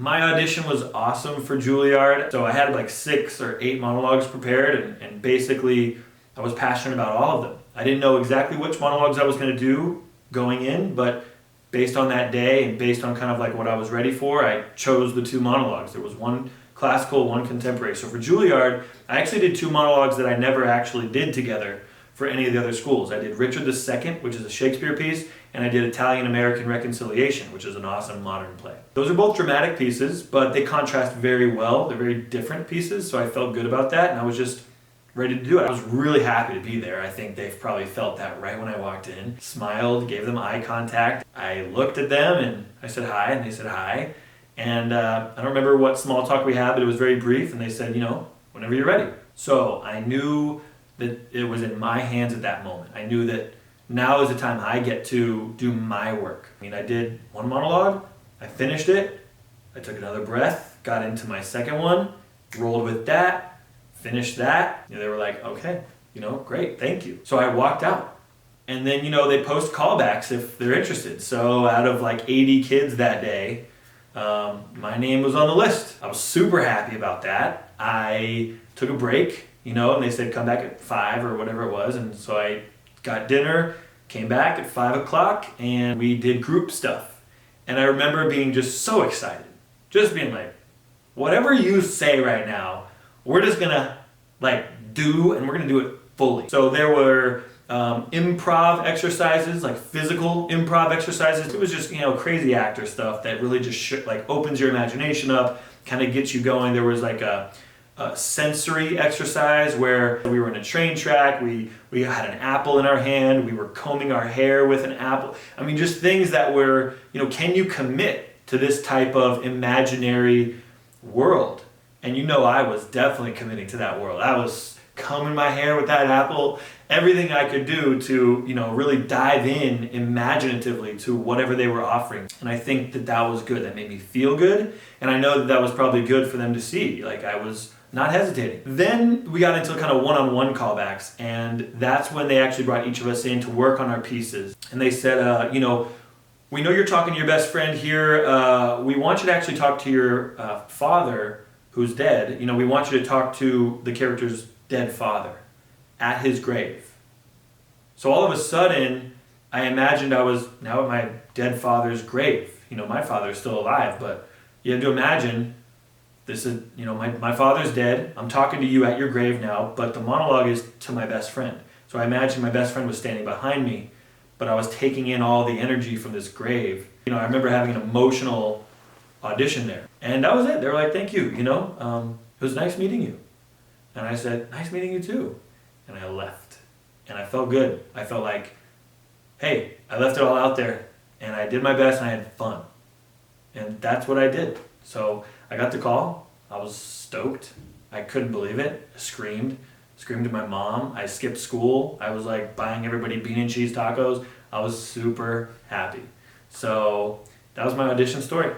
My audition was awesome for Juilliard. So I had like 6 or 8 monologues prepared, and basically I was passionate about all of them. I didn't know exactly which monologues I was going to do going in, but based on that day and based on kind of like what I was ready for, I chose the 2 monologues. There was one classical, one contemporary. So for Juilliard, I actually did 2 monologues that I never actually did together for any of the other schools. I did Richard II, which is a Shakespeare piece, and I did Italian-American Reconciliation, which is an awesome modern play. Those are both dramatic pieces, but they contrast very well. They're very different pieces, so I felt good about that, and I was just ready to do it. I was really happy to be there. I think they've probably felt that right when I walked in. Smiled, gave them eye contact. I looked at them and I said hi, and they said hi. And I don't remember what small talk we had, but it was very brief, and they said, whenever you're ready. So I knew that it was in my hands at that moment. I knew that now is the time I get to do my work. I did one monologue, I finished it, I took another breath, got into my second one, rolled with that, finished that. They were like, okay, great, thank you. So I walked out. And then, they post callbacks if they're interested. So out of like 80 kids that day, my name was on the list. I was super happy about that. I took a break, and they said come back at 5 or whatever it was. And so I got dinner, came back at 5 o'clock, and we did group stuff. And I remember being just so excited. Just being like, whatever you say right now, we're just gonna do, and we're gonna do it fully. So there were improv exercises, like physical improv exercises. It was just, crazy actor stuff that really just opens your imagination up, kind of gets you going. There was like a sensory exercise where we were in a train track, we had an apple in our hand, we were combing our hair with an apple. Just things that were, can you commit to this type of imaginary world? And I was definitely committing to that world. I was combing my hair with that apple, everything I could do to, really dive in imaginatively to whatever they were offering. And I think that was good. That made me feel good. And I know that was probably good for them to see. I was not hesitating. Then we got into kind of one-on-one callbacks, and that's when they actually brought each of us in to work on our pieces. And they said, we know you're talking to your best friend here. We want you to actually talk to your father who's dead. We want you to talk to the character's dead father at his grave. So all of a sudden, I imagined I was now at my dead father's grave. My father's still alive, but you have to imagine this is, my father's dead. I'm talking to you at your grave now, but the monologue is to my best friend. So I imagined my best friend was standing behind me, but I was taking in all the energy from this grave. I remember having an emotional audition there. And that was it. They were like, thank you, it was nice meeting you. And I said, nice meeting you too. And I left. And I felt good. I felt like, hey, I left it all out there and I did my best and I had fun. And that's what I did. So I got the call. I was stoked. I couldn't believe it. I screamed to my mom. I skipped school. I was buying everybody bean and cheese tacos. I was super happy. So that was my audition story.